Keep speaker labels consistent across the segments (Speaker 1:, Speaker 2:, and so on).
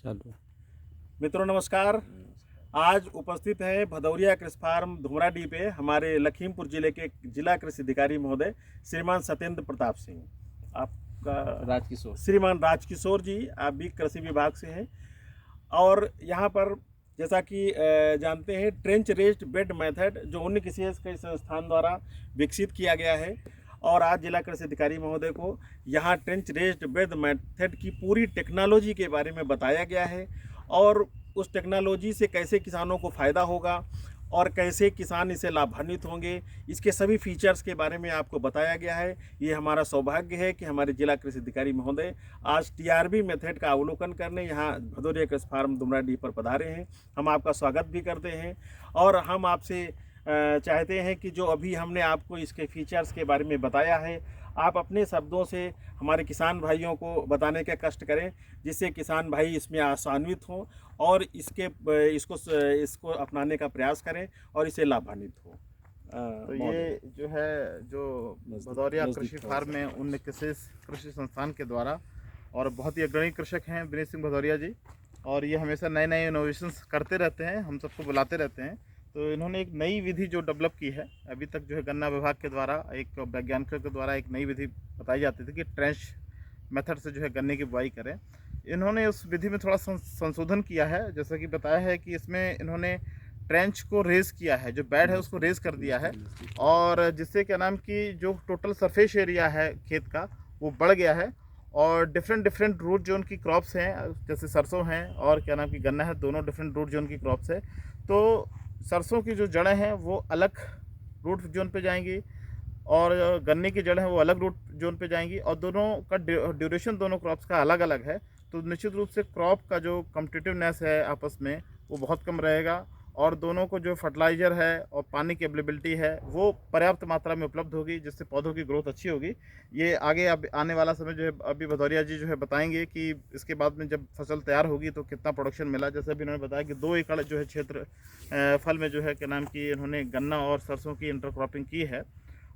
Speaker 1: चलो।
Speaker 2: मित्रों नमस्कार। आज उपस्थित है भदौरिया कृषि फार्म धुमराडीह पे हमारे लखीमपुर जिले के जिला कृषि अधिकारी महोदय श्रीमान सत्येंद्र प्रताप सिंह। आपका
Speaker 1: राजकिशोर।
Speaker 2: श्रीमान राजकिशोर जी, आप भी कृषि विभाग से हैं और यहाँ पर जैसा कि जानते हैं ट्रेंच रेस्ड बेड मेथड जो उन्नीस के संस्थान द्वारा विकसित किया गया है और आज जिला कृषि अधिकारी महोदय को यहाँ ट्रेंच रेस्ड बेड मेथड की पूरी टेक्नोलॉजी के बारे में बताया गया है और उस टेक्नोलॉजी से कैसे किसानों को फ़ायदा होगा और कैसे किसान इससे लाभान्वित होंगे, इसके सभी फीचर्स के बारे में आपको बताया गया है। ये हमारा सौभाग्य है कि हमारे जिला कृषि अधिकारी महोदय आज टीआरबी मेथड का अवलोकन करने यहाँ भदौरिया कृषि फार्म धुमराडीह पर पधारे हैं। हम आपका स्वागत भी करते हैं और हम आपसे चाहते हैं कि जो अभी हमने आपको इसके फीचर्स के बारे में बताया है, आप अपने शब्दों से हमारे किसान भाइयों को बताने का कष्ट करें जिससे किसान भाई इसमें आसान्वित हों और इसको अपनाने का प्रयास करें और इससे लाभान्वित हो।
Speaker 3: तो ये जो है जो भदौरिया कृषि फार्म में 19 कृषि संस्थान के द्वारा और बहुत ही अग्रणी कृषक हैं विनीत सिंह भदौरिया जी, और ये हमेशा नए नए इनोवेशंस करते रहते हैं, हम सबको बुलाते रहते हैं। तो इन्होंने एक नई विधि जो डेवलप की है, अभी तक जो है गन्ना विभाग के द्वारा एक वैज्ञानिकों के द्वारा एक नई विधि बताई जाती थी कि ट्रेंच मेथड से जो है गन्ने की बुआई करें। इन्होंने उस विधि में थोड़ा संशोधन किया है, जैसा कि बताया है कि इसमें इन्होंने ट्रेंच को रेज किया है, जो बेड है उसको रेज कर दिया है और जिससे क्या नाम कि जो टोटल सरफेस एरिया है खेत का वो बढ़ गया है और डिफरेंट रूट जोन की क्रॉप्स हैं, जैसे सरसों हैं और क्या नाम कि गन्ना है, दोनों डिफरेंट रूट जोन की क्रॉप्स है। तो सरसों की जो जड़ें हैं वो अलग रूट जोन पे जाएंगी और गन्ने की जड़ें हैं वो अलग रूट जोन पे जाएंगी और दोनों का ड्यूरेशन दोनों क्रॉप्स का अलग अलग है। तो निश्चित रूप से क्रॉप का जो कम्पिटिटिवनेस है आपस में वो बहुत कम रहेगा और दोनों को जो फर्टिलाइज़र है और पानी की अवेलेबिलिटी है वो पर्याप्त मात्रा में उपलब्ध होगी, जिससे पौधों की ग्रोथ अच्छी होगी। ये आगे अब आने वाला समय जो है अभी भदौरिया जी जो है बताएंगे कि इसके बाद में जब फसल तैयार होगी तो कितना प्रोडक्शन मिला। जैसे अभी इन्होंने बताया कि 2 एकड़ जो है क्षेत्र फल में जो है क्या नाम कि इन्होंने गन्ना और सरसों की इंटरक्रॉपिंग की है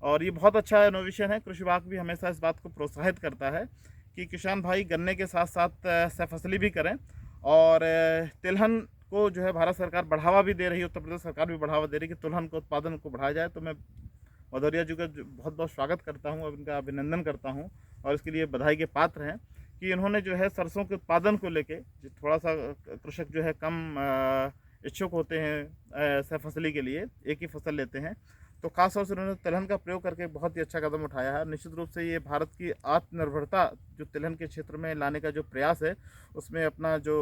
Speaker 3: और ये बहुत अच्छा इनोवेशन है। कृषि विभाग भी हमेशा इस बात को प्रोत्साहित करता है कि किसान भाई गन्ने के साथ साथ सहफसली भी करें और तिलहन को जो है भारत सरकार बढ़ावा भी दे रही है, उत्तर प्रदेश सरकार भी बढ़ावा दे रही है कि तिलहन को उत्पादन को बढ़ाया जाए। तो मैं भदौरिया जी का बहुत बहुत स्वागत करता हूँ और उनका अभिनंदन करता हूँ और इसके लिए बधाई के पात्र हैं कि इन्होंने जो है सरसों के उत्पादन को लेके थोड़ा सा कृषक जो है कम इच्छुक होते हैं सहफसली के लिए, एक ही फसल लेते हैं, तो खासतौर से उन्होंने तिलहन का प्रयोग करके बहुत ही अच्छा कदम उठाया है। निश्चित रूप से ये भारत की आत्मनिर्भरता जो तिलहन के क्षेत्र में लाने का जो प्रयास है उसमें अपना जो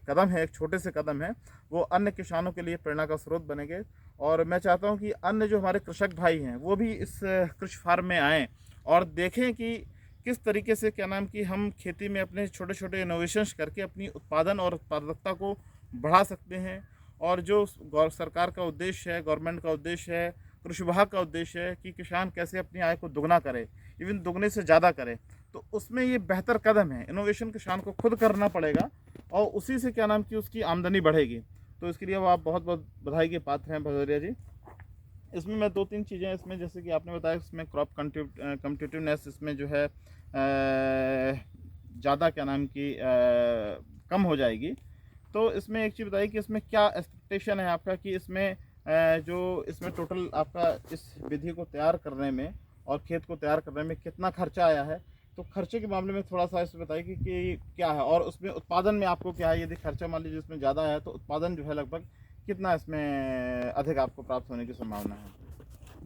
Speaker 3: कदम है, एक छोटे से कदम है, वो अन्य किसानों के लिए प्रेरणा का स्रोत बनेंगे। और मैं चाहता हूँ कि अन्य जो हमारे कृषक भाई हैं वो भी इस कृषि फार्म में आएँ और देखें कि किस तरीके से क्या नाम कि हम खेती में अपने छोटे छोटे इनोवेशंस करके अपनी उत्पादन और उत्पादकता को बढ़ा सकते हैं। और जो सरकार का उद्देश्य है, गवर्नमेंट का उद्देश्य है, कृषि विभाग का उद्देश्य है कि किसान कैसे अपनी आय को दुगना करे, इवन दुगने से ज़्यादा करे, तो उसमें ये बेहतर कदम है। इनोवेशन किसान को खुद करना पड़ेगा और उसी से क्या नाम कि उसकी आमदनी बढ़ेगी। तो इसके लिए आप बहुत बहुत बधाई के पात्र हैं भदौरिया जी। इसमें मैं 2-3 चीज़ें इसमें जैसे कि आपने बताया इसमें क्रॉप कम्पिटिटिवनेस इसमें जो है ज़्यादा क्या नाम कि कम हो जाएगी। तो इसमें एक चीज़ बताइए कि इसमें क्या एक्सपेक्टेशन है आपका कि इसमें जो इसमें टोटल आपका इस विधि को तैयार करने में और खेत को तैयार करने में कितना खर्चा आया है? तो खर्चे के मामले में थोड़ा सा इसमें बताइए कि क्या है और उसमें उत्पादन में आपको क्या है? यदि खर्चा मान लीजिए इसमें ज़्यादा है तो उत्पादन जो है लगभग कितना इसमें अधिक आपको प्राप्त होने की संभावना है?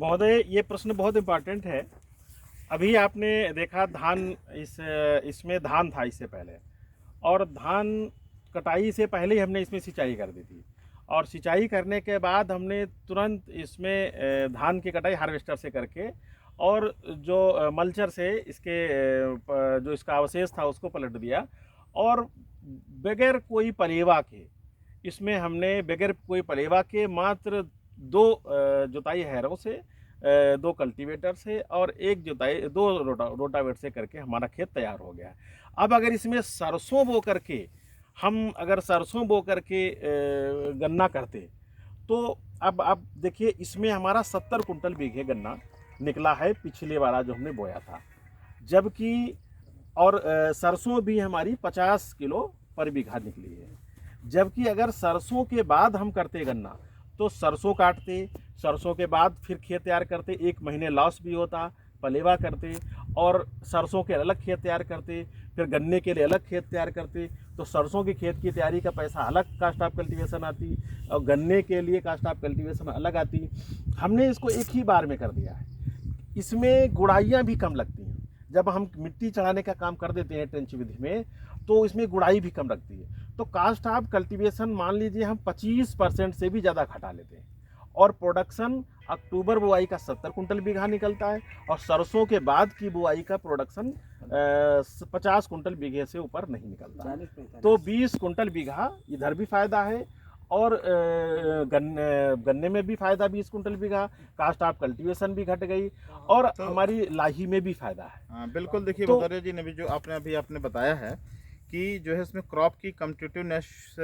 Speaker 2: महोदय, ये प्रश्न बहुत इम्पोर्टेंट है। अभी आपने देखा धान इसमें धान था इससे पहले और धान कटाई से पहले ही हमने इसमें सिंचाई कर दी थी और सिंचाई करने के बाद हमने तुरंत इसमें धान की कटाई हार्वेस्टर से करके और जो मल्चर से जो इसका अवशेष था उसको पलट दिया और बगैर कोई पलेवा के इसमें हमने बगैर कोई पलेवा के मात्र 2 जुताई हैरों से 2 कल्टीवेटर से और 1 जुताई 2 रोटावेटर से करके हमारा खेत तैयार हो गया। अब अगर इसमें सरसों बो करके अगर सरसों बो करके गन्ना करते तो अब आप देखिए इसमें हमारा 70 कुंटल बीघे गन्ना निकला है पिछले वाला जो हमने बोया था, जबकि और सरसों भी हमारी 50 किलो पर बीघा निकली है। जबकि अगर सरसों के बाद हम करते गन्ना तो सरसों काटते, सरसों के बाद फिर खेत तैयार करते, 1 महीने लॉस भी होता, पलेवा करते और सरसों के अलग खेत तैयार करते, फिर गन्ने के लिए अलग खेत तैयार करते, तो सरसों के खेत की तैयारी का पैसा अलग कास्ट ऑफ कल्टीवेशन आती और गन्ने के लिए कास्ट ऑफ कल्टीवेशन अलग आती। हमने इसको एक ही बार में कर दिया है। इसमें गुड़ाइयाँ भी कम लगती हैं। जब हम मिट्टी चढ़ाने का काम कर देते हैं ट्रेंच विधि में तो इसमें गुड़ाई भी कम लगती है। तो कास्ट ऑफ कल्टीवेशन मान लीजिए हम 25% से भी ज़्यादा घटा लेते हैं और प्रोडक्शन अक्टूबर बुआई का 70 कुंटल बीघा निकलता है और सरसों के बाद की बुआई का प्रोडक्शन 50 कुंटल बीघे से ऊपर नहीं निकलता है। तो 20 कुंटल बीघा इधर भी फायदा है और गन्ने में भी फायदा 20 कुंटल बीघा, कास्ट ऑफ कल्टीवेशन भी घट गई और
Speaker 3: तो
Speaker 2: हमारी लाही में भी फायदा है।
Speaker 3: हाँ बिल्कुल। देखिए
Speaker 2: तो
Speaker 3: भदौरिया जी ने भी जो आपने बताया है कि जो है इसमें क्रॉप की कम्पिटिटिवनेस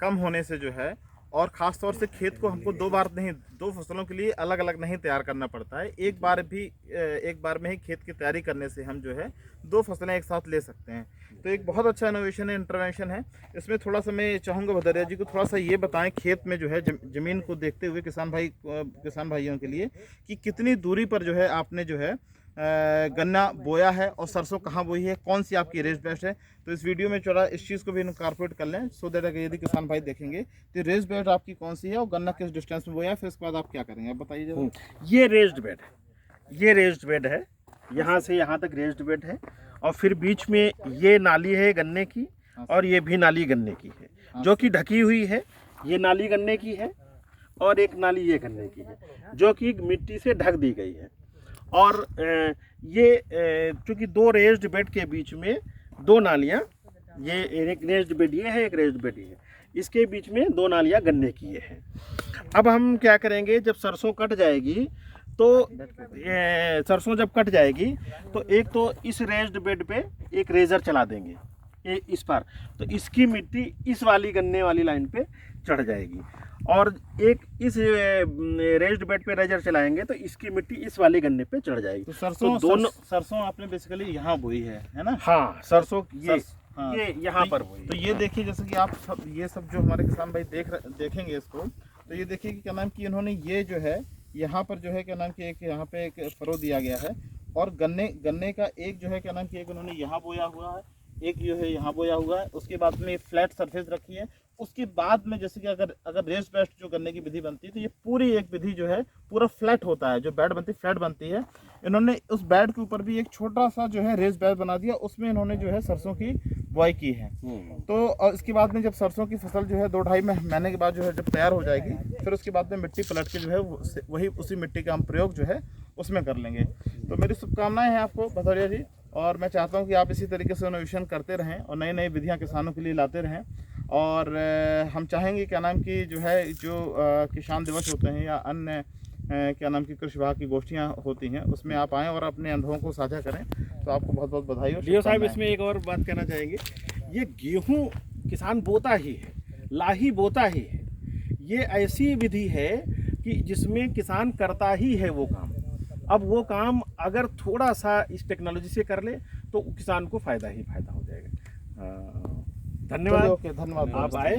Speaker 3: कम होने से जो है और ख़ास तौर से खेत को हमको 2 बार नहीं, 2 फसलों के लिए अलग अलग नहीं तैयार करना पड़ता है। एक बार में ही खेत की तैयारी करने से हम जो है 2 फसलें एक साथ ले सकते हैं। तो एक बहुत अच्छा इनोवेशन है, इंटरवेंशन है। इसमें थोड़ा सा मैं चाहूँगा भदौरिया जी को थोड़ा सा ये बताएं खेत में जो है ज़मीन को देखते हुए किसान भाइयों के लिए कि कितनी दूरी पर जो है आपने जो है गन्ना बोया है और सरसों कहाँ बोई है, कौन सी आपकी रेस्ड बेड है। तो इस वीडियो में थोड़ा इस चीज़ को भी इनकॉर्पोरेट कर लें सो दैट अगर यदि किसान भाई देखेंगे तो रेस्ड बेड आपकी कौन सी है और गन्ना किस डिस्टेंस में बोया है, फिर उसके बाद आप क्या करेंगे आप बताइए जरा।
Speaker 2: ये रेस्ड बेड है, ये रेस्ड बेड है, यहाँ से यहाँ तक रेस्ड बेड है और फिर बीच में ये नाली है गन्ने की और ये भी नाली गन्ने की है जो कि ढकी हुई है। ये नाली गन्ने की है और एक नाली ये गन्ने की है जो कि मिट्टी से ढक दी गई है। और ये चूँकि 2 रेस्ड बेड के बीच में 2 नालियाँ, ये एक रेस्ड बेड ये है, एक रेस्ड बेड ये है, इसके बीच में 2 नालियाँ गन्ने की ये है। अब हम क्या करेंगे, जब सरसों कट जाएगी तो सरसों जब कट जाएगी तो एक तो इस रेस्ड बेड पे एक रेजर चला देंगे इस पर, तो इसकी मिट्टी इस वाली गन्ने वाली लाइन पे चढ़ जाएगी और एक इस रेस्ड बेड पे रेजर चलाएंगे तो इसकी मिट्टी इस वाले गन्ने पे चढ़ जाएगी।
Speaker 3: तो सरसों
Speaker 2: तो दोनों
Speaker 3: सरसों आपने बेसिकली यहाँ बोई है ना?
Speaker 2: हाँ, सरसों
Speaker 3: हाँ,
Speaker 2: ये यहाँ पर बोई।
Speaker 3: तो ये देखिए जैसे कि आप ये सब जो हमारे किसान भाई देखेंगे इसको, तो ये देखिए कि क्या नाम कि इन्होंने ये जो है यहाँ पर जो है क्या नाम कि एक यहाँ पे एक फरो दिया गया है और गन्ने का एक जो है क्या नाम कि एक उन्होंने यहाँ बोया हुआ है, एक जो है यहाँ बोया हुआ है। उसके बाद में फ्लैट सरफेस रखी है। उसके बाद में जैसे कि अगर रेस्ड बेड जो करने की विधि बनती है तो ये पूरी एक विधि जो है पूरा फ्लैट होता है, जो बेड बनती है फ्लैट बनती है। इन्होंने उस बेड के ऊपर भी एक छोटा सा जो है रेस्ड बेड बना दिया, उसमें इन्होंने जो है सरसों की बुआई की है। तो और इसके बाद में जब सरसों की फसल जो है 2-2.5 महीने के बाद जो है जब तैयार हो जाएगी, फिर उसके बाद में मिट्टी पलट के जो है वही उसी मिट्टी का हम प्रयोग जो है उसमें कर लेंगे। तो मेरी शुभकामनाएं हैं आपको भदौरिया जी, और मैं चाहता हूं कि आप इसी तरीके से इनोवेशन करते रहें और नई नई विधियां किसानों के लिए लाते रहें। और हम चाहेंगे क्या नाम कि जो है किसान दिवस होते हैं या अन्य क्या नाम की कृषि विभाग की गोष्ठियां होती हैं उसमें आप आएँ और अपने अनुभवों को साझा करें। तो आपको बहुत बहुत बधाई हो।
Speaker 2: लियो साहब, इसमें एक और बात कहना चाहेंगे, ये गेहूँ किसान बोता ही है, लाही बोता ही है। ये ऐसी विधि है कि जिसमें किसान करता ही है वो काम। अब वो काम अगर थोड़ा सा इस टेक्नोलॉजी से कर ले तो किसान को फ़ायदा ही फ़ायदा हो जाएगा। धन्यवाद,
Speaker 3: धन्यवाद
Speaker 2: आप आए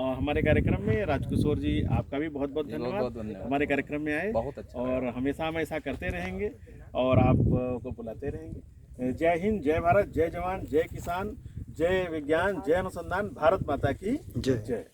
Speaker 2: हमारे कार्यक्रम में। राजकिशोर जी, आपका भी बहुत बहुत धन्यवाद हमारे कार्यक्रम में आए।
Speaker 1: बहुत अच्छा,
Speaker 2: और हमेशा हम ऐसा करते रहेंगे और आपको बुलाते रहेंगे। जय हिंद, जय भारत, जय जवान, जय किसान, जय विज्ञान, जय अनुसंधान, भारत माता की जय।